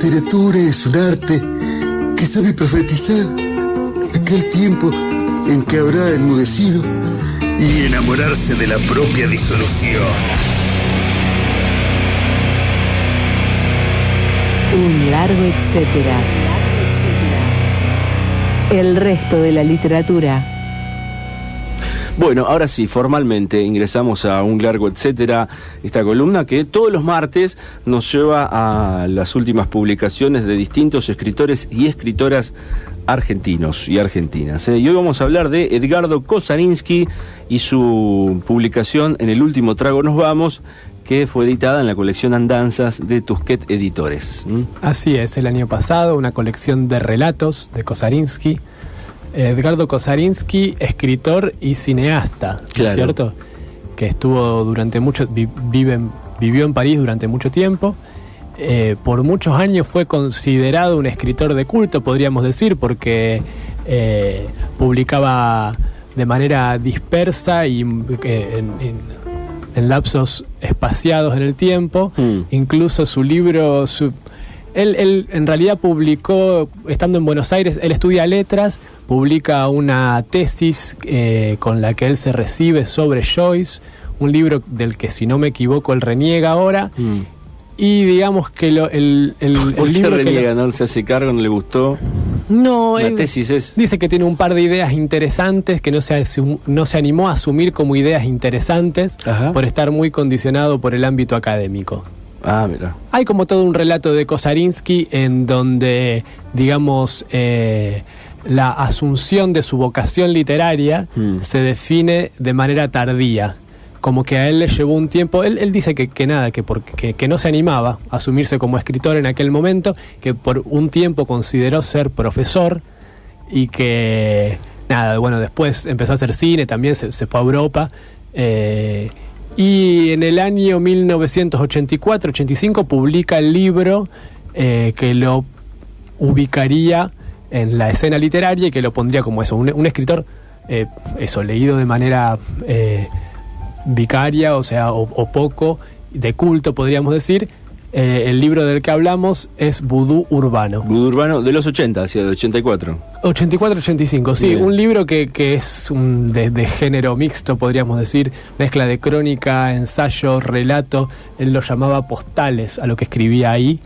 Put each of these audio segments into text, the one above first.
literatura es un arte que sabe profetizar aquel tiempo en que habrá enmudecido y enamorarse de la propia disolución. Un largo etcétera. El resto de la literatura. Bueno, ahora sí, formalmente ingresamos a Un largo etcétera, esta columna que todos los martes nos lleva a las últimas publicaciones de distintos escritores y escritoras argentinos y argentinas. Y hoy vamos a hablar de Edgardo Kosarinsky y su publicación En el último trago nos vamos, que fue editada en la colección Andanzas de Tusquet Editores. Así es, el año pasado, una colección de relatos de Kosarinsky. Edgardo Kosarinsky, escritor y cineasta, claro. ¿No es cierto? Que estuvo durante vivió en París durante mucho tiempo. Por muchos años fue considerado un escritor de culto, podríamos decir, porque publicaba de manera dispersa y en lapsos espaciados en el tiempo. Incluso su libro... Él en realidad publicó, estando en Buenos Aires, él estudia letras, publica una tesis con la que él se recibe sobre Joyce, un libro del que, si no me equivoco, él reniega ahora. Y digamos que el libro reniega, ¿no? Se hace cargo, no le gustó. No, la tesis es... Dice que tiene un par de ideas interesantes que no se animó a asumir como ideas interesantes. Ajá. Por estar muy condicionado por el ámbito académico. Ah, mira. Hay como todo un relato de Kosarinsky en donde, digamos, la asunción de su vocación literaria se define de manera tardía. Como que a él le llevó un tiempo. Él dice que no se animaba a asumirse como escritor en aquel momento, que por un tiempo consideró ser profesor y que, después empezó a hacer cine, también se fue a Europa. Y en el año 1984-85 publica el libro que lo ubicaría en la escena literaria y que lo pondría como eso, un escritor leído de manera vicaria, o poco, de culto, podríamos decir. El libro del que hablamos es Vudú Urbano. Vudú Urbano de los 80, hacia el 84. 84-85, sí. Bien. Un libro que es de género mixto, podríamos decir. Mezcla de crónica, ensayo, relato. Él lo llamaba postales a lo que escribía ahí.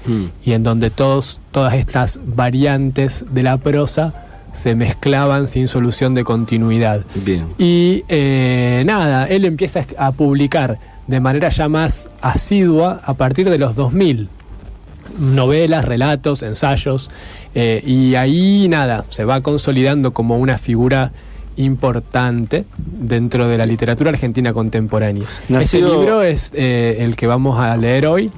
Y en donde todas estas variantes de la prosa se mezclaban sin solución de continuidad. Bien. Y él empieza a publicar de manera ya más asidua a partir de los 2000. Novelas, relatos, ensayos, y ahí se va consolidando como una figura importante dentro de la literatura argentina contemporánea. Este libro es el que vamos a leer hoy,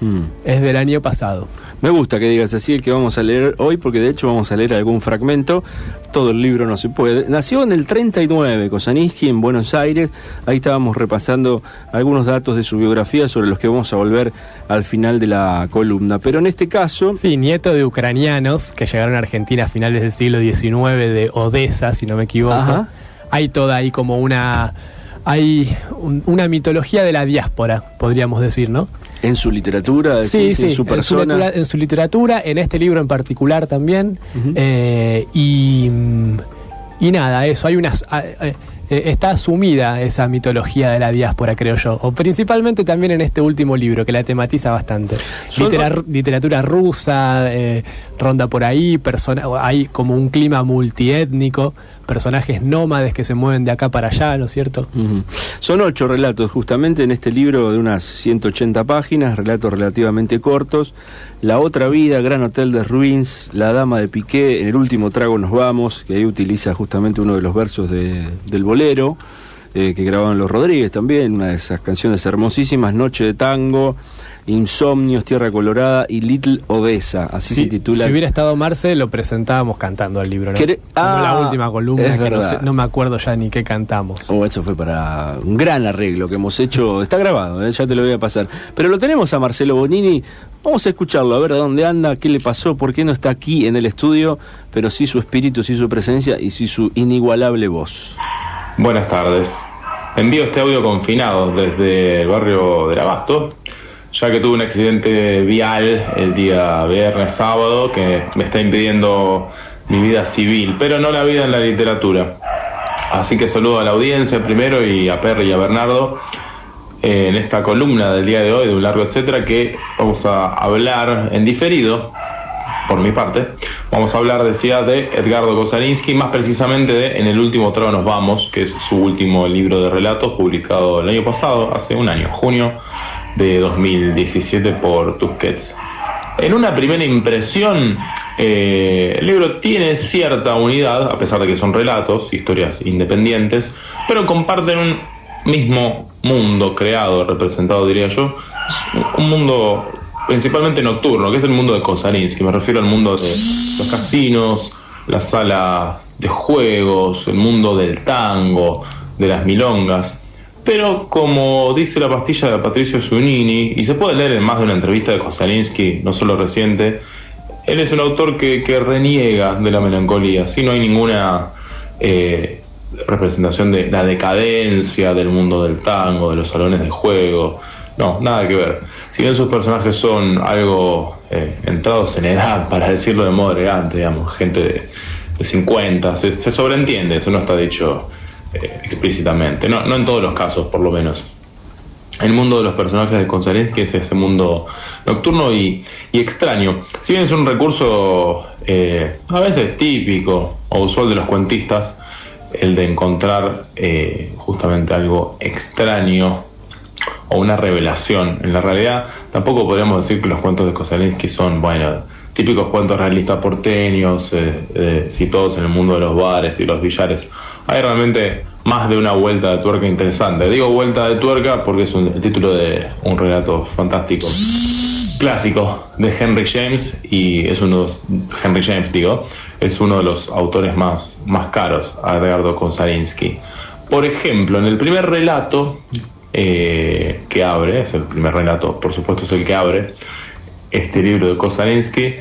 es del año pasado. Me gusta que digas así, el que vamos a leer hoy, porque de hecho vamos a leer algún fragmento. Todo el libro no se puede. Nació en el 39, Kosarinsky, en Buenos Aires. Ahí estábamos repasando algunos datos de su biografía sobre los que vamos a volver al final de la columna. Pero en este caso... Sí, nieto de ucranianos que llegaron a Argentina a finales del siglo XIX, de Odessa, si no me equivoco. Ajá. Hay toda ahí como una una mitología de la diáspora, podríamos decir, ¿no? En su literatura, sí, en su persona. En su literatura, en este libro en particular también. Y nada, eso, hay unas... está asumida esa mitología de la diáspora, creo yo, o principalmente también en este último libro, que la tematiza bastante. Literatura rusa ronda por ahí, hay como un clima multiétnico, personajes nómades que se mueven de acá para allá, ¿no es cierto? Son 8 relatos justamente en este libro de unas 180 páginas, relatos relativamente cortos. La otra vida, Gran Hotel de Ruins, La Dama de Piqué, En el último trago nos vamos, que ahí utiliza justamente uno de los versos del bolero, que grababan los Rodríguez también, una de esas canciones hermosísimas, Noche de Tango, Insomnios, Tierra Colorada y Little Odessa, así se titula. Si hubiera estado Marce, lo presentábamos cantando el libro, ¿no? Como la última columna, que no me acuerdo ya ni qué cantamos. Eso fue para un gran arreglo que hemos hecho, está grabado, ya te lo voy a pasar. Pero lo tenemos a Marcelo Bonini, vamos a escucharlo, a ver dónde anda, qué le pasó, por qué no está aquí en el estudio, pero sí su espíritu, sí su presencia y sí su inigualable voz. Buenas tardes. Envío este audio confinado desde el barrio del Abasto. ya que tuve un accidente vial el día viernes, sábado, que me está impidiendo mi vida civil, pero no la vida en la literatura. Así que saludo a la audiencia primero y a Perry y a Bernardo en esta columna del día de hoy de Un Largo Etcétera, que vamos a hablar en diferido, por mi parte. Vamos a hablar, decía, de Edgardo Kosarinsky, más precisamente de En el último trago nos vamos, que es su último libro de relatos publicado el año pasado, hace un año, junio de 2017 por Tusquets. En una primera impresión, el libro tiene cierta unidad, a pesar de que son relatos, historias independientes, pero comparten un mismo mundo creado, representado, diría yo, un mundo principalmente nocturno, que es el mundo de Kosarinsky. Me refiero al mundo de los casinos, las salas de juegos, el mundo del tango, de las milongas. Pero como dice la pastilla de Patricio Zunini, y se puede leer en más de una entrevista de Kosarinsky, no solo reciente, él es un autor que reniega de la melancolía. ¿Sí? No hay ninguna representación de la decadencia del mundo del tango, de los salones de juego. No, nada que ver. Si bien sus personajes son algo entrados en edad, para decirlo de modo elegante, digamos, gente de 50, se sobreentiende, eso no está dicho explícitamente, no en todos los casos, por lo menos. El mundo de los personajes de Kosarinsky es este mundo nocturno y extraño. Si bien es un recurso a veces típico o usual de los cuentistas, el de encontrar justamente algo extraño o una revelación. En la realidad tampoco podríamos decir que los cuentos de Kosarinsky son, bueno, típicos cuentos realistas porteños, situados en el mundo de los bares y los billares. Hay realmente más de una vuelta de tuerca interesante. Digo vuelta de tuerca porque es el título de un relato fantástico, clásico, de Henry James, y es uno es uno de los autores más caros a Edgardo Kosarinsky. Por ejemplo, en el primer relato que abre, es el primer relato, por supuesto es el que abre este libro de Kosarinsky,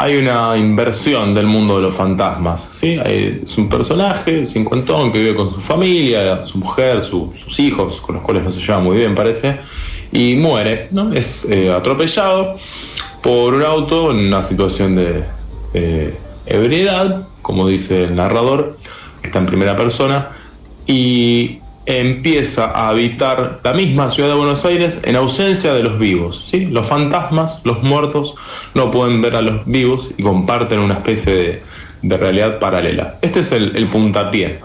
hay una inversión del mundo de los fantasmas, ¿sí? Es un personaje cincuentón que vive con su familia, su mujer, sus hijos, con los cuales no se lleva muy bien, parece, y muere, ¿no? Es atropellado por un auto en una situación de ebriedad, como dice el narrador, que está en primera persona, y empieza a habitar la misma ciudad de Buenos Aires en ausencia de los vivos, ¿sí? Los fantasmas, los muertos, no pueden ver a los vivos y comparten una especie de realidad paralela. Este es el puntapié.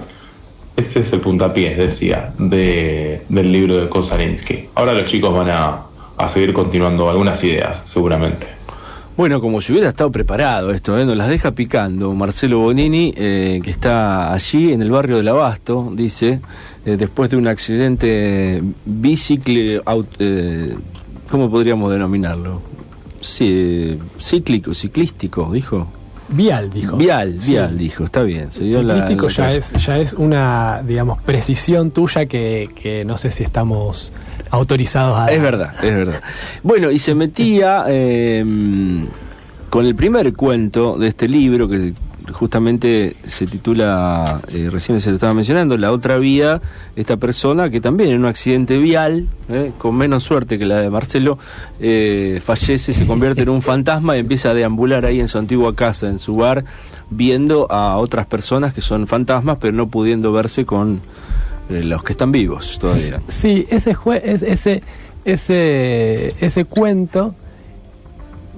Este es el puntapié, decía, del libro de Kosarinsky. Ahora los chicos van a seguir continuando algunas ideas, seguramente. Bueno, como si hubiera estado preparado esto, nos las deja picando Marcelo Bonini, que está allí en el barrio del Abasto, dice, después de un accidente ¿cómo podríamos denominarlo? Sí, ciclístico, dijo. Vial, dijo. Vial, dijo, está bien. Se dio ciclístico ya es una, digamos, precisión tuya que no sé si estamos autorizados a... Es verdad. Bueno, y se metía con el primer cuento de este libro, que justamente se titula, recién se lo estaba mencionando, La otra vida. Esta persona que también en un accidente vial, con menos suerte que la de Marcelo, fallece, se convierte en un fantasma y empieza a deambular ahí en su antigua casa, en su bar, viendo a otras personas que son fantasmas, pero no pudiendo verse con los que están vivos todavía. Sí, ese cuento,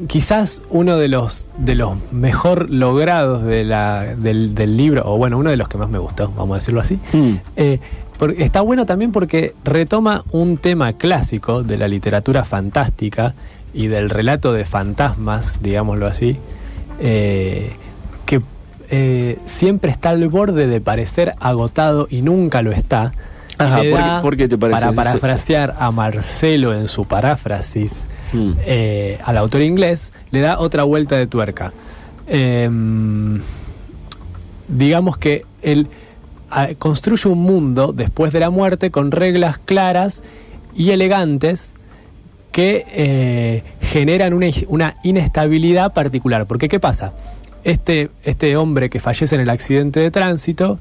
quizás uno de los mejor logrados del libro, o bueno, uno de los que más me gustó, vamos a decirlo así. Está bueno también porque retoma un tema clásico de la literatura fantástica y del relato de fantasmas, digámoslo así, que siempre está al borde de parecer agotado y nunca lo está. Ajá, ¿por qué te parece? Para parafrasear a Marcelo en su paráfrasis, al autor inglés, le da otra vuelta de tuerca. Digamos que él construye un mundo después de la muerte con reglas claras y elegantes que generan una inestabilidad particular. Porque ¿qué pasa? Este hombre que fallece en el accidente de tránsito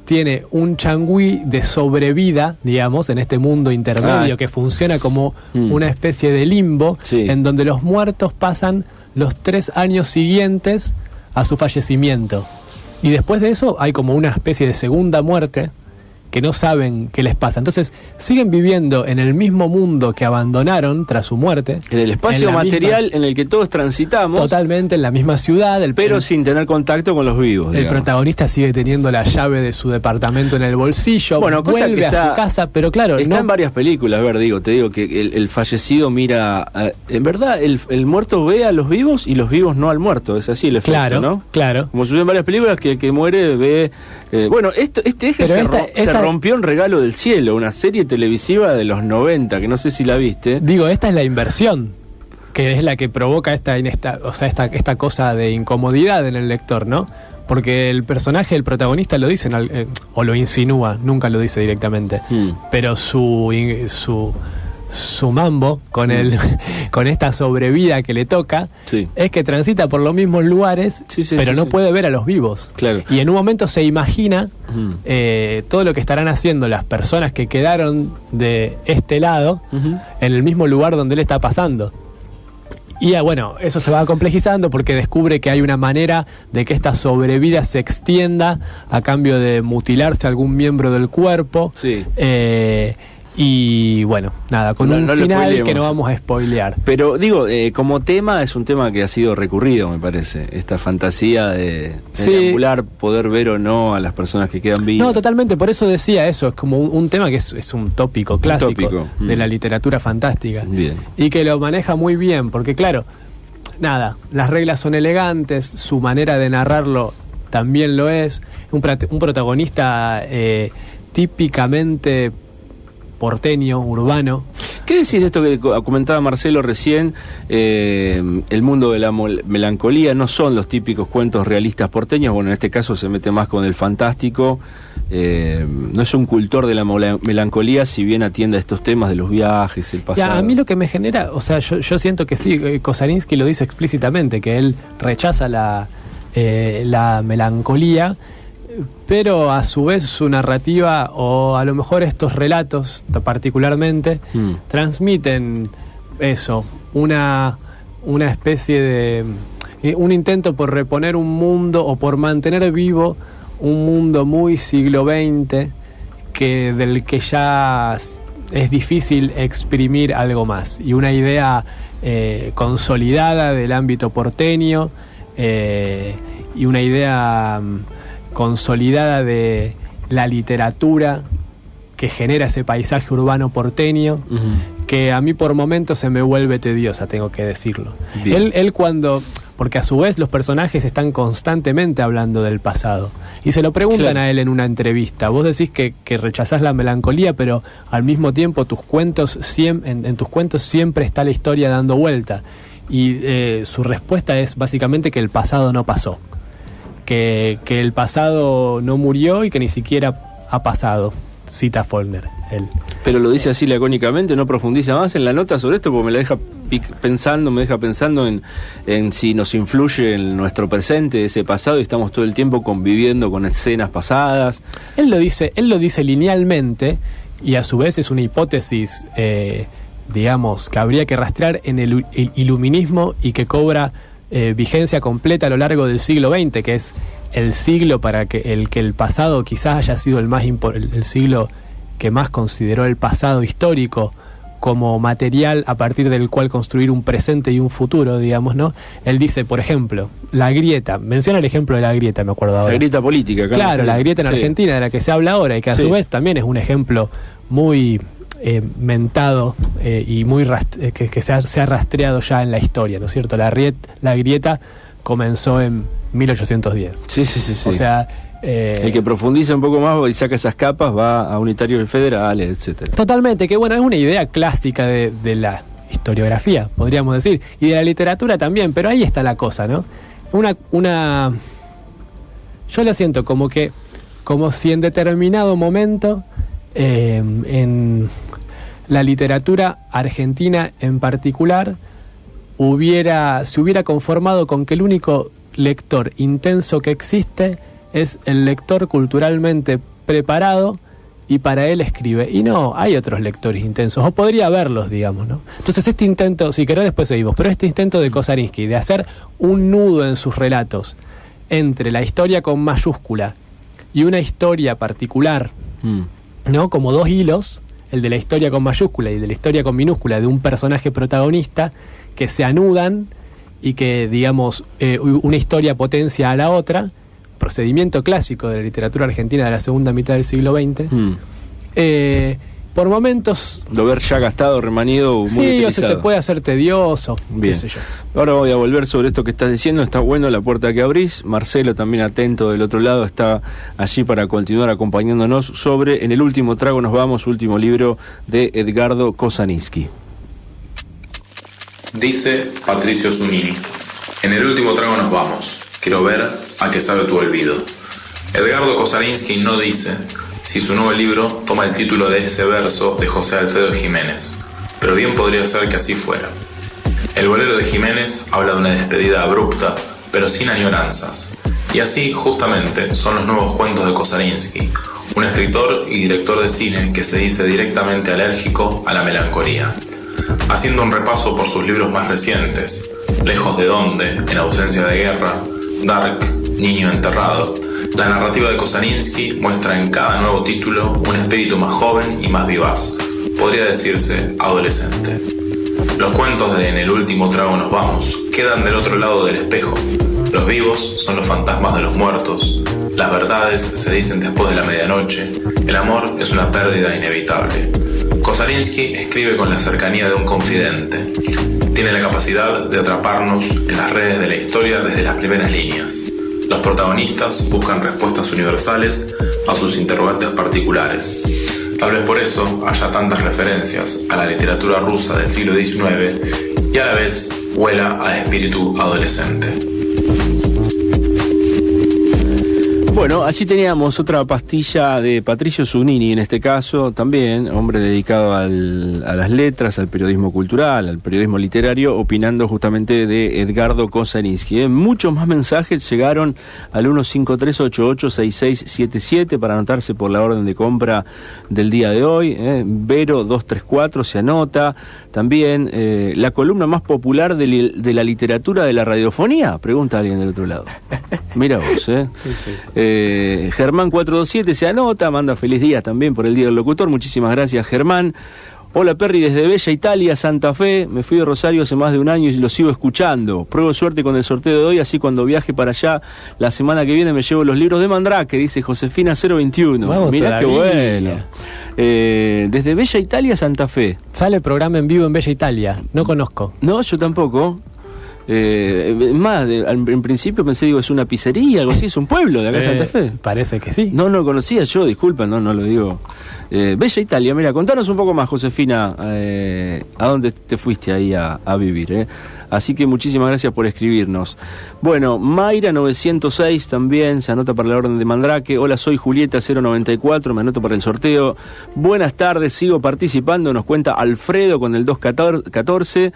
tiene un changüí de sobrevida, digamos, en este mundo intermedio que funciona como una especie de limbo, en donde los muertos pasan los 3 años siguientes a su fallecimiento. Y después de eso hay como una especie de segunda muerte que no saben qué les pasa. Entonces siguen viviendo en el mismo mundo que abandonaron tras su muerte. En el espacio material en el que todos transitamos. Totalmente, en la misma ciudad. Pero sin tener contacto con los vivos. El protagonista sigue teniendo la llave de su departamento en el bolsillo. Bueno, vuelve a su casa, pero claro... Está en varias películas, a ver, te digo que el fallecido mira... en verdad, el muerto ve a los vivos y los vivos no al muerto. Es así el efecto, ¿no? Claro. Como sucede en varias películas, que el que muere ve... bueno, este eje se rompió un regalo del cielo, una serie televisiva de los 90, que no sé si la viste. Digo, esta es la inversión, que es la que provoca esta cosa de incomodidad en el lector, ¿no? Porque el personaje, el protagonista lo dice, o lo insinúa, nunca lo dice directamente, pero su mambo con con esta sobrevida que le toca es que transita por los mismos lugares, pero no puede ver a los vivos. Claro. Y en un momento se imagina todo lo que estarán haciendo las personas que quedaron de este lado en el mismo lugar donde él está pasando. Y bueno, eso se va complejizando porque descubre que hay una manera de que esta sobrevida se extienda a cambio de mutilarse algún miembro del cuerpo. Y bueno, nada, con un final que no vamos a spoilear. Pero digo, como tema, es un tema que ha sido recurrido, me parece. Esta fantasía de deambular, poder ver o no a las personas que quedan vivas. No, totalmente, por eso decía eso. Es como un tema que es un tópico clásico de la literatura fantástica. Bien. Y que lo maneja muy bien, porque claro, nada, las reglas son elegantes, su manera de narrarlo también lo es. Un protagonista típicamente porteño, urbano. ¿Qué decís de esto que comentaba Marcelo recién? El mundo de la melancolía no son los típicos cuentos realistas porteños. Bueno, en este caso se mete más con el fantástico. No es un cultor de la melancolía, si bien atiende a estos temas de los viajes, el pasado. A mí lo que me genera, o sea, yo siento que sí, Kosarinsky lo dice explícitamente, que él rechaza la melancolía, pero a su vez su narrativa, o a lo mejor estos relatos particularmente, transmiten eso, una especie de un intento por reponer un mundo, o por mantener vivo un mundo muy siglo XX, del que ya es difícil exprimir algo más, y una idea consolidada del ámbito porteño, y una idea consolidada de la literatura que genera ese paisaje urbano porteño, que a mí por momentos se me vuelve tediosa, tengo que decirlo. Él porque a su vez los personajes están constantemente hablando del pasado, y se lo preguntan a él en una entrevista. Vos decís que rechazás la melancolía, pero al mismo tiempo en tus cuentos siempre está la historia dando vuelta, y su respuesta es básicamente que el pasado no pasó, que el pasado no murió y que ni siquiera ha pasado, cita Faulkner, él. Pero lo dice así lacónicamente, no profundiza más en la nota sobre esto, porque me deja pensando en si nos influye en nuestro presente ese pasado, y estamos todo el tiempo conviviendo con escenas pasadas. Él lo dice linealmente, y a su vez es una hipótesis, digamos, que habría que rastrear en el iluminismo, y que cobra vigencia completa a lo largo del siglo XX, que es el siglo para que el pasado quizás haya sido el siglo que más consideró el pasado histórico como material a partir del cual construir un presente y un futuro, digamos, ¿no? Él dice, por ejemplo, la grieta, menciona el ejemplo de la grieta, me acuerdo ahora. La grieta política, claro, la grieta en Argentina, de la que se habla ahora, y que a su vez también es un ejemplo muy mentado, y muy que se ha rastreado ya en la historia, ¿no es cierto? La grieta comenzó en 1810. Sí. O sea, el que profundiza un poco más y saca esas capas va a unitarios federales, etcétera. Totalmente, que bueno, es una idea clásica de la historiografía, podríamos decir, y de la literatura también, pero ahí está la cosa, ¿no? Yo lo siento como si en determinado momento en la literatura argentina en particular se hubiera conformado con que el único lector intenso que existe es el lector culturalmente preparado y para él escribe. Y no, hay otros lectores intensos, o podría haberlos, digamos, ¿no? Entonces este intento, si querés después seguimos, pero este intento de Kosarinski de hacer un nudo en sus relatos entre la historia con mayúscula y una historia particular, ¿no? Como dos hilos, el de la historia con mayúscula y de la historia con minúscula de un personaje protagonista que se anudan y que, digamos, una historia potencia a la otra, procedimiento clásico de la literatura argentina de la segunda mitad del siglo XX. Por momentos... Lo ver ya gastado, remanido, muy utilizado. Sí, o se te puede hacer tedioso, bien. Qué sé yo. Ahora voy a volver sobre esto que estás diciendo. Está bueno la puerta que abrís. Marcelo, también atento del otro lado, está allí para continuar acompañándonos sobre En el último trago nos vamos, último libro de Edgardo Kosarinski. Dice Patricio Zunini: en el último trago nos vamos. Quiero ver a qué sabe tu olvido. Edgardo Kosarinski no dice si su nuevo libro toma el título de ese verso de José Alfredo Jiménez, pero bien podría ser que así fuera. El bolero de Jiménez habla de una despedida abrupta, pero sin añoranzas. Y así, justamente, son los nuevos cuentos de Kosarinski, un escritor y director de cine que se dice directamente alérgico a la melancolía. Haciendo un repaso por sus libros más recientes, Lejos de Donde, En ausencia de guerra, Dark, Niño enterrado, la narrativa de Kosarinski muestra en cada nuevo título un espíritu más joven y más vivaz, podría decirse adolescente. Los cuentos de En el último trago nos vamos quedan del otro lado del espejo. Los vivos son los fantasmas de los muertos, las verdades se dicen después de la medianoche, el amor es una pérdida inevitable. Kosarinski escribe con la cercanía de un confidente. Tiene la capacidad de atraparnos en las redes de la historia desde las primeras líneas. Los protagonistas buscan respuestas universales a sus interrogantes particulares. Tal vez por eso haya tantas referencias a la literatura rusa del siglo XIX y a la vez huela a espíritu adolescente. Bueno, allí teníamos otra pastilla de Patricio Zunini, en este caso también, hombre dedicado a las letras, al periodismo cultural, al periodismo literario, opinando justamente de Edgardo Kosarinski. Muchos más mensajes llegaron al 153886677 para anotarse por la orden de compra del día de hoy. Vero 234 se anota. También la columna más popular de la literatura de la radiofonía, pregunta alguien del otro lado. Mira vos, Germán 427 se anota, manda feliz día también por el Día del Locutor. Muchísimas gracias, Germán. Hola, Perry, desde Bella Italia, Santa Fe. Me fui de Rosario hace más de un año y lo sigo escuchando. Pruebo suerte con el sorteo de hoy, así cuando viaje para allá la semana que viene me llevo los libros de Mandrake, dice Josefina 021. Vamos, mirá qué bueno. Desde Bella Italia, Santa Fe. Sale programa en vivo en Bella Italia. No conozco. No, yo tampoco. En principio pensé, es una pizzería, algo así, es un pueblo de acá de Santa Fe. Parece que sí. No lo conocía yo, disculpa, no lo digo. Bella Italia, mira, contanos un poco más, Josefina, a dónde te fuiste ahí a vivir, Así que muchísimas gracias por escribirnos. Bueno, Mayra 906 también se anota para la orden de Mandrake. Hola, soy Julieta 094, me anoto para el sorteo. Buenas tardes, sigo participando, nos cuenta Alfredo con el 214.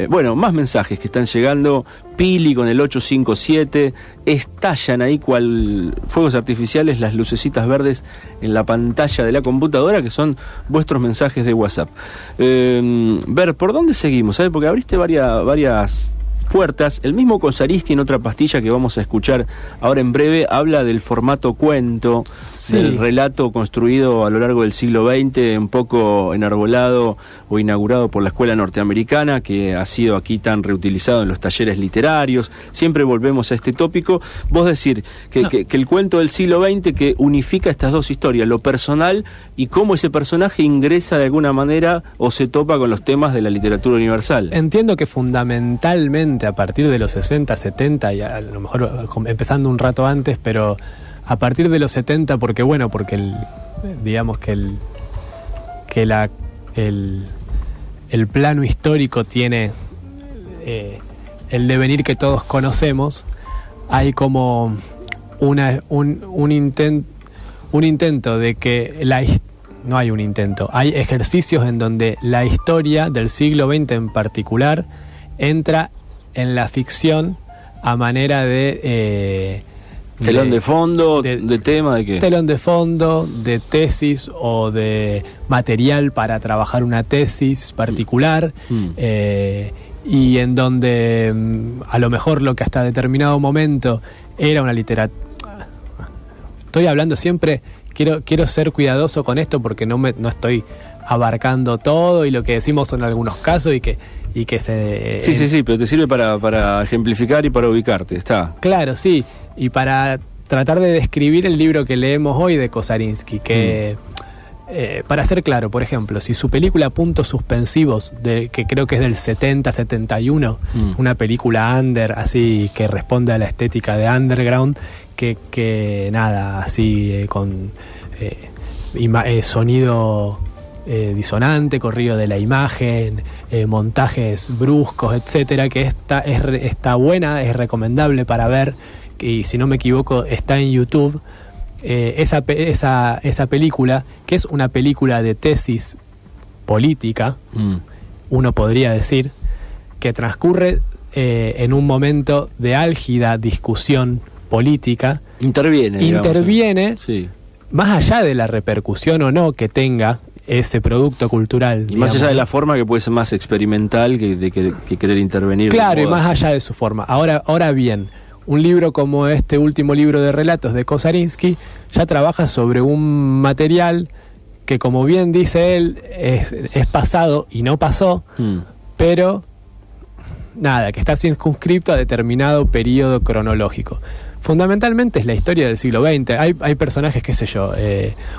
Bueno, más mensajes que están llegando. Pili con el 857, estallan ahí cual fuegos artificiales las lucecitas verdes en la pantalla de la computadora, que son vuestros mensajes de WhatsApp. Ver, ¿por dónde seguimos? ¿Sabe? Porque abriste varias puertas. El mismo Kosarinski, en otra pastilla que vamos a escuchar ahora en breve, habla del formato cuento, sí, del relato construido a lo largo del siglo XX, un poco enarbolado o inaugurado por la escuela norteamericana, que ha sido aquí tan reutilizado en los talleres literarios. Siempre volvemos a este tópico. Vos decir que el cuento del siglo XX que unifica estas dos historias, lo personal y cómo ese personaje ingresa de alguna manera o se topa con los temas de la literatura universal. Entiendo que fundamentalmente a partir de los 60, 70 y a lo mejor empezando un rato antes, pero a partir de los 70 porque el plano histórico tiene el devenir que todos conocemos. Hay como un intento de que no hay un intento, hay ejercicios en donde la historia del siglo XX en particular entra en la ficción a manera de Telón de fondo, de tema, ¿de qué? Telón de fondo, de tesis o de material para trabajar una tesis particular, y en donde a lo mejor lo que hasta determinado momento era una literatura... Estoy hablando siempre, quiero ser cuidadoso con esto porque no estoy abarcando todo, y lo que decimos son algunos casos y que se... Sí, pero te sirve para ejemplificar y para ubicarte, está. Claro, sí, y para tratar de describir el libro que leemos hoy de Kosarinski, que para ser claro, por ejemplo, si su película Puntos Suspensivos, que creo que es del 70-71, una película under, así que responde a la estética de underground, que nada, así con sonido disonante, corrido de la imagen, montajes bruscos, etcétera, que está buena, es recomendable para ver, y si no me equivoco está en YouTube. Esa película, que es una película de tesis política, uno podría decir, que transcurre en un momento de álgida discusión política. Interviene sí, más allá de la repercusión o no que tenga ese producto cultural. Y más allá de la forma, que puede ser más experimental que querer intervenir. Claro, y más allá de su forma. Ahora bien, un libro como este último libro de relatos de Kosarinski ya trabaja sobre un material que, como bien dice él, es pasado y no pasó, pero nada, que está circunscripto a determinado periodo cronológico. Fundamentalmente es la historia del siglo XX. Hay personajes, qué sé yo,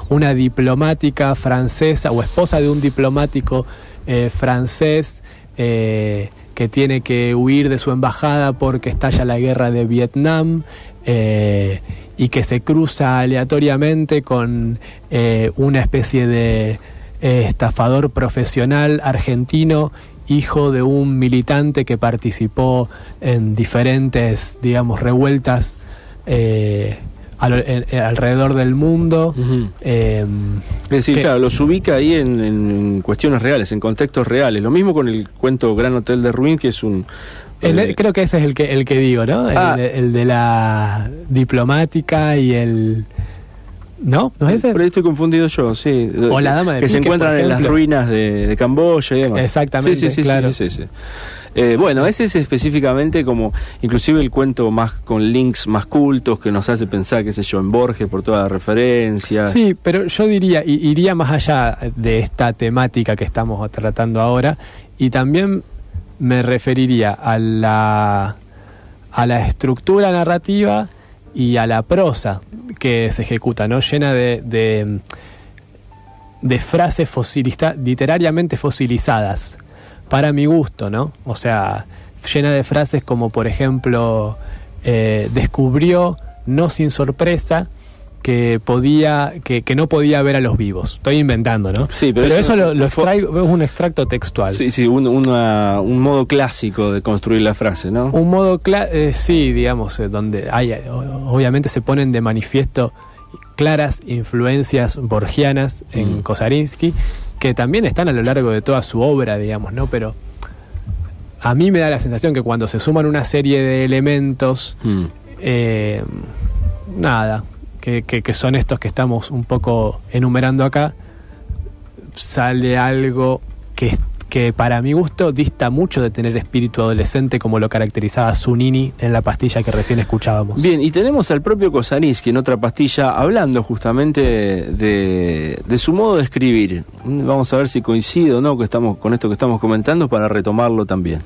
una diplomática francesa o esposa de un diplomático francés que tiene que huir de su embajada porque estalla la guerra de Vietnam, y que se cruza aleatoriamente con una especie de estafador profesional argentino, hijo de un militante que participó en diferentes, digamos, revueltas alrededor del mundo. Es decir, claro, los ubica ahí en cuestiones reales, en contextos reales. Lo mismo con el cuento Gran Hotel de Ruin, que es un... creo que ese es el que digo, ¿no? El de la diplomática y el... ¿No? ¿No es ese? Pero estoy confundido yo, sí. O la dama de que Pique, se encuentran en las ruinas de Camboya y demás. Exactamente, sí, claro. Sí. Bueno, ese es específicamente como, inclusive el cuento más con links más cultos, que nos hace pensar, qué sé yo, en Borges por toda la referencia. Sí, pero yo iría más allá de esta temática que estamos tratando ahora, y también me referiría a la estructura narrativa y a la prosa que se ejecuta, ¿no? Llena de frases literariamente fosilizadas, para mi gusto, ¿no? O sea, llena de frases como, por ejemplo, descubrió, no sin sorpresa, que no podía ver a los vivos. Estoy inventando, ¿no? Sí, pero eso lo extraigo, es un extracto textual. Sí, un modo clásico de construir la frase, ¿no? Un modo sí, digamos, donde obviamente se ponen de manifiesto claras influencias borgianas en Kosarinski, que también están a lo largo de toda su obra, digamos, ¿no? Pero a mí me da la sensación que cuando se suman una serie de elementos, que son estos que estamos un poco enumerando acá, sale algo que para mi gusto dista mucho de tener espíritu adolescente, como lo caracterizaba Zunini en la pastilla que recién escuchábamos. Bien, y tenemos al propio Kosarinski en otra pastilla hablando justamente de su modo de escribir. Vamos a ver si coincide o no con esto que estamos comentando, para retomarlo también.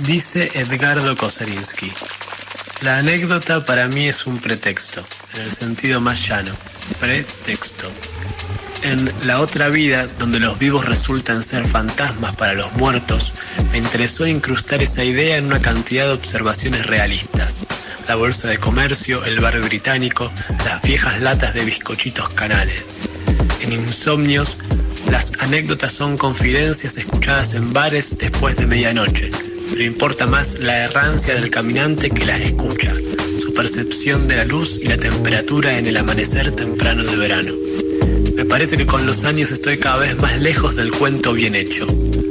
Dice Edgardo Kosarinski: la anécdota para mí es un pretexto, en el sentido más llano, pretexto. En La otra vida, donde los vivos resultan ser fantasmas para los muertos, me interesó incrustar esa idea en una cantidad de observaciones realistas. La bolsa de comercio, el bar británico, las viejas latas de bizcochitos Canales. En Insomnios, las anécdotas son confidencias escuchadas en bares después de medianoche, pero importa más la errancia del caminante que las escucha, su percepción de la luz y la temperatura en el amanecer temprano de verano. Me parece que con los años estoy cada vez más lejos del cuento bien hecho.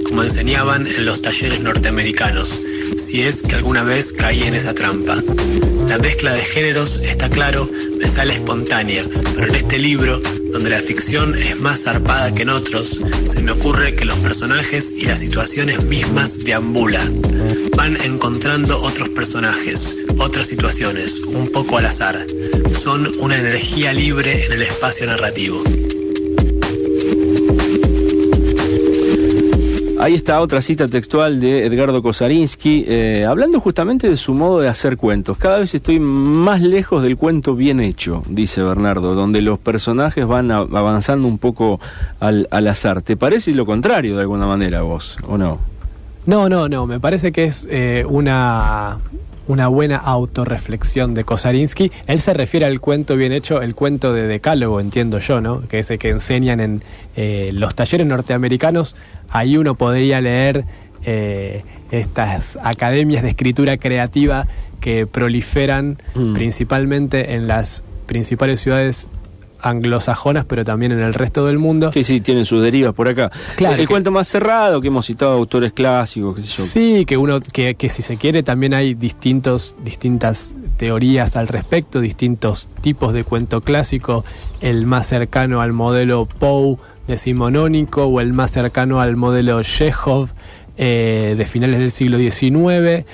como enseñaban en los talleres norteamericanos, si es que alguna vez caí en esa trampa. La mezcla de géneros, está claro, me sale espontánea, pero en este libro, donde la ficción es más zarpada que en otros, se me ocurre que los personajes y las situaciones mismas deambulan. Van encontrando otros personajes, otras situaciones, un poco al azar. Son una energía libre en el espacio narrativo. Ahí está otra cita textual de Edgardo Kosarinski, hablando justamente de su modo de hacer cuentos. Cada vez estoy más lejos del cuento bien hecho, dice Bernardo, donde los personajes van avanzando un poco al azar. ¿Te parece lo contrario de alguna manera vos, o no? No, me parece que es una buena autorreflexión de Kosarinski. Él se refiere al cuento bien hecho, el cuento de Decálogo, entiendo yo, ¿no? Que es el que enseñan en los talleres norteamericanos. Ahí uno podría leer estas academias de escritura creativa que proliferan principalmente en las principales ciudades anglosajonas, pero también en el resto del mundo. Sí, tienen sus derivas por acá. Claro, el cuento más cerrado, que hemos citado autores clásicos, qué sé yo. Sí, que si se quiere también hay distintas teorías al respecto, distintos tipos de cuento clásico, el más cercano al modelo Poe decimonónico o el más cercano al modelo Chekhov de finales del siglo XIX,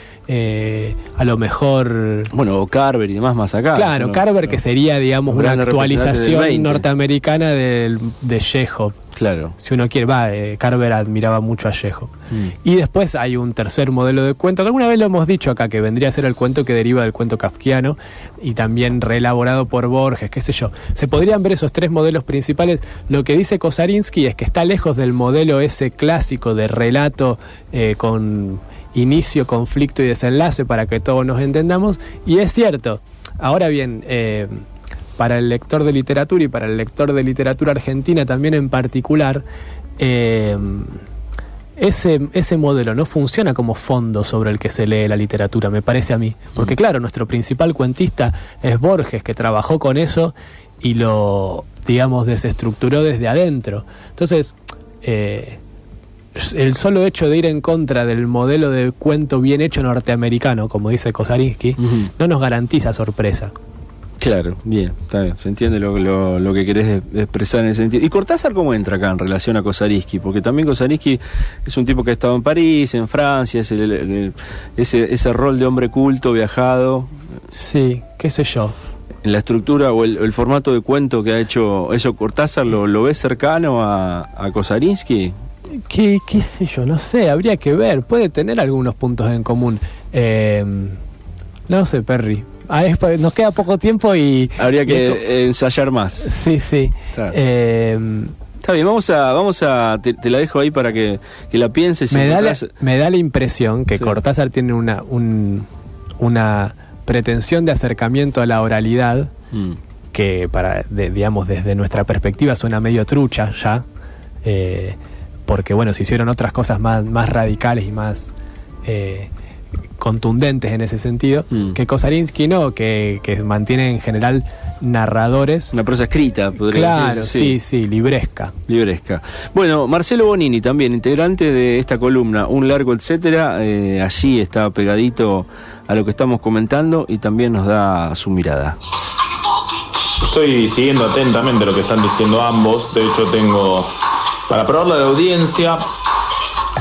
a lo mejor... Bueno, Carver y demás más acá. Claro, ¿no? Carver, que sería, digamos, una actualización norteamericana de Chekhov. Claro. Si uno quiere, Carver admiraba mucho a Chekhov. Y después hay un tercer modelo de cuento, que alguna vez lo hemos dicho acá, que vendría a ser el cuento que deriva del cuento kafkiano, y también reelaborado por Borges, qué sé yo. Se podrían ver esos tres modelos principales. Lo que dice Kosarinski es que está lejos del modelo ese clásico de relato con inicio, conflicto y desenlace para que todos nos entendamos, y es cierto. Ahora bien, para el lector de literatura y para el lector de literatura argentina también en particular, ese modelo no funciona como fondo sobre el que se lee la literatura, me parece a mí, porque claro, nuestro principal cuentista es Borges, que trabajó con eso y lo, digamos, desestructuró desde adentro. Entonces, el solo hecho de ir en contra del modelo de cuento bien hecho norteamericano, como dice Kosarinski, no nos garantiza sorpresa. Claro, bien, está bien, se entiende lo que querés expresar en ese sentido. ¿Y Cortázar cómo entra acá en relación a Kosarinski? Porque también Kosarinski es un tipo que ha estado en París, en Francia, es ese rol de hombre culto, viajado. Sí, qué sé yo. En la estructura o el formato de cuento que ha hecho eso Cortázar, ¿lo ves cercano a Kosarinski? ¿Qué sé yo? No sé, habría que ver. Puede tener algunos puntos en común. No sé, Perry. Nos queda poco tiempo y... Habría que ensayar más. Sí. Claro. Está bien, vamos a te la dejo ahí para que la pienses. Me da la impresión que Cortázar tiene una pretensión de acercamiento a la oralidad que digamos, desde nuestra perspectiva suena medio trucha ya, porque bueno, se hicieron otras cosas más radicales y más contundentes en ese sentido, que Kosarinski no, que mantiene en general narradores. Una prosa escrita, podría decir. Sí, libresca. Bueno, Marcelo Bonini también, integrante de esta columna, Un Largo Etcétera, allí está pegadito a lo que estamos comentando y también nos da su mirada. Estoy siguiendo atentamente lo que están diciendo ambos. De hecho, tengo, para probarla de audiencia,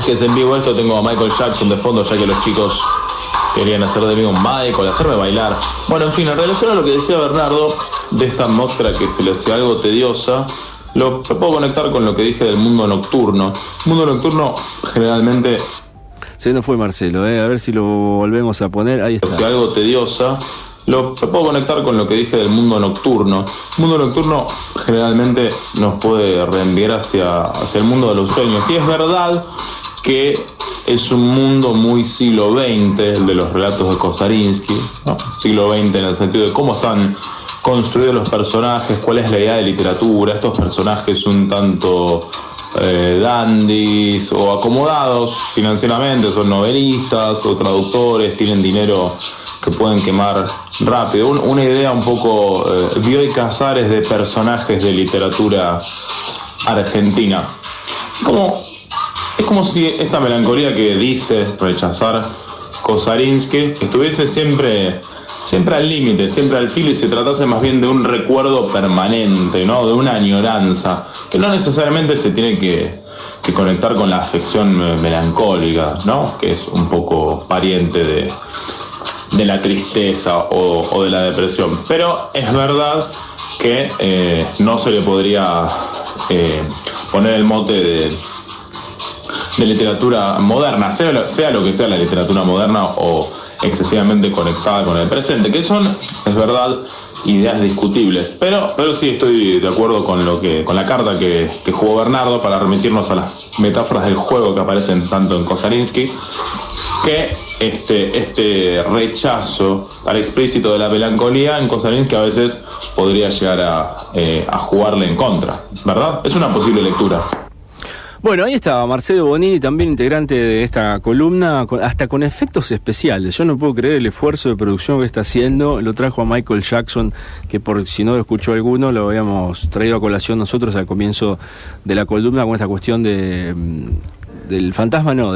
que es en vivo esto, tengo a Michael Jackson de fondo, ya que los chicos querían hacer de mí un Michael, hacerme bailar. Bueno, en fin, en relación a lo que decía Bernardo, de esta atmósfera que se le hace algo tediosa, lo puedo conectar con lo que dije del mundo nocturno. El mundo nocturno generalmente... Se nos fue Marcelo, a ver si lo volvemos a poner, ahí está. Se hace algo tediosa. Lo puedo conectar con lo que dije del mundo nocturno. El mundo nocturno generalmente nos puede reenviar hacia el mundo de los sueños. Y es verdad que es un mundo muy siglo XX, el de los relatos de Kosarinski, ¿no? Siglo XX en el sentido de cómo están construidos los personajes, cuál es la idea de literatura, estos personajes un tanto dandis o acomodados financieramente, son novelistas o traductores, tienen dinero que pueden quemar rápido. Una idea un poco Bioy Casares de personajes de literatura argentina. Como Es como si esta melancolía que dice rechazar Kosarinsky estuviese siempre al límite, siempre al filo, y se tratase más bien de un recuerdo permanente, ¿no? De una añoranza, que no necesariamente se tiene que conectar con la afección melancólica, ¿no? Que es un poco pariente de la tristeza o de la depresión. Pero es verdad que no se le podría poner el mote de literatura moderna, sea lo que sea la literatura moderna o excesivamente conectada con el presente, que son, es verdad, ideas discutibles, pero sí estoy de acuerdo con la carta que jugó Bernardo, para remitirnos a las metáforas del juego que aparecen tanto en Kosarinsky, que este rechazo al explícito de la melancolía en Kosarinsky a veces podría llegar a jugarle en contra, ¿verdad? Es una posible lectura. Bueno, ahí estaba Marcelo Bonini, también integrante de esta columna, hasta con efectos especiales. Yo no puedo creer el esfuerzo de producción que está haciendo. Lo trajo a Michael Jackson, que por si no lo escuchó alguno, lo habíamos traído a colación nosotros al comienzo de la columna con esta cuestión del fantasma, no,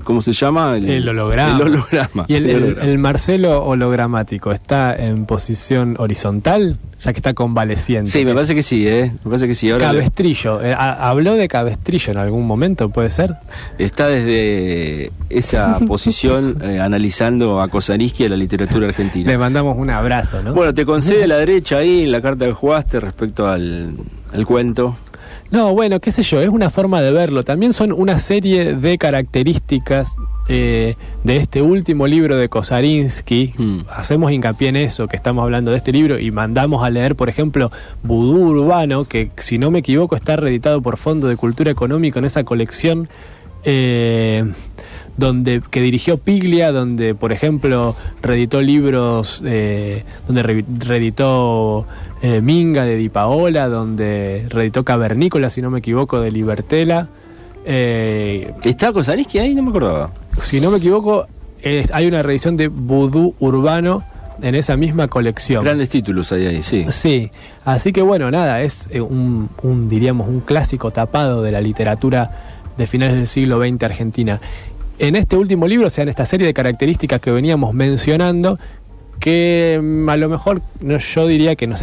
¿cómo se llama? El holograma. El holograma. ¿Y el Marcelo hologramático está en posición horizontal, ya que está convaleciente? Sí, me parece que sí, Me parece que sí. Ahora Cabestrillo. ¿Habló de cabestrillo en algún momento, puede ser? Está desde esa posición analizando a Kosarinsky y a la literatura argentina. Le mandamos un abrazo, ¿no? Bueno, te concede la derecha ahí en la carta que jugaste respecto al cuento. No, bueno, qué sé yo, es una forma de verlo. También son una serie de características de este último libro de Kosarinsky. Hacemos hincapié en eso, que estamos hablando de este libro, y mandamos a leer, por ejemplo, Vudú Urbano, que si no me equivoco está reeditado por Fondo de Cultura Económica en esa colección que dirigió Piglia, donde, por ejemplo, reeditó libros, donde reeditó Minga de Di Paola, donde reeditó Cavernícola, si no me equivoco, de Libertela. ¿Está Kosarinsky ahí? No me acordaba. Si no me equivoco, hay una reedición de Vudú Urbano en esa misma colección. Grandes títulos hay ahí, sí. Sí, así que bueno, nada, es diríamos, un clásico tapado de la literatura de finales del siglo XX argentina. En este último libro, o sea, en esta serie de características que veníamos mencionando, que a lo mejor yo diría que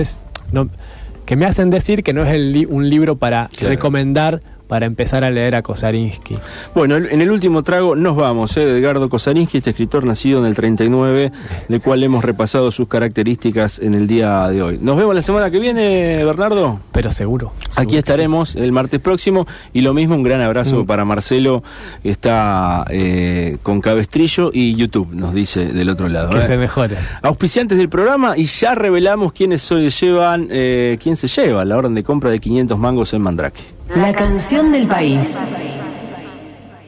que me hacen decir que no es un libro para recomendar para empezar a leer a Kosarinsky. Bueno, en el último trago nos vamos, Edgardo Kosarinsky, este escritor nacido en el 39, del cual hemos repasado sus características en el día de hoy. Nos vemos la semana que viene, Bernardo. Pero seguro. Aquí estaremos el martes próximo, y lo mismo, un gran abrazo para Marcelo, que está con Cabestrillo y YouTube, nos dice del otro lado. Que se mejore. Auspiciantes del programa, y ya revelamos quién se lleva la orden de compra de 500 mangos en Mandrake. La canción del país.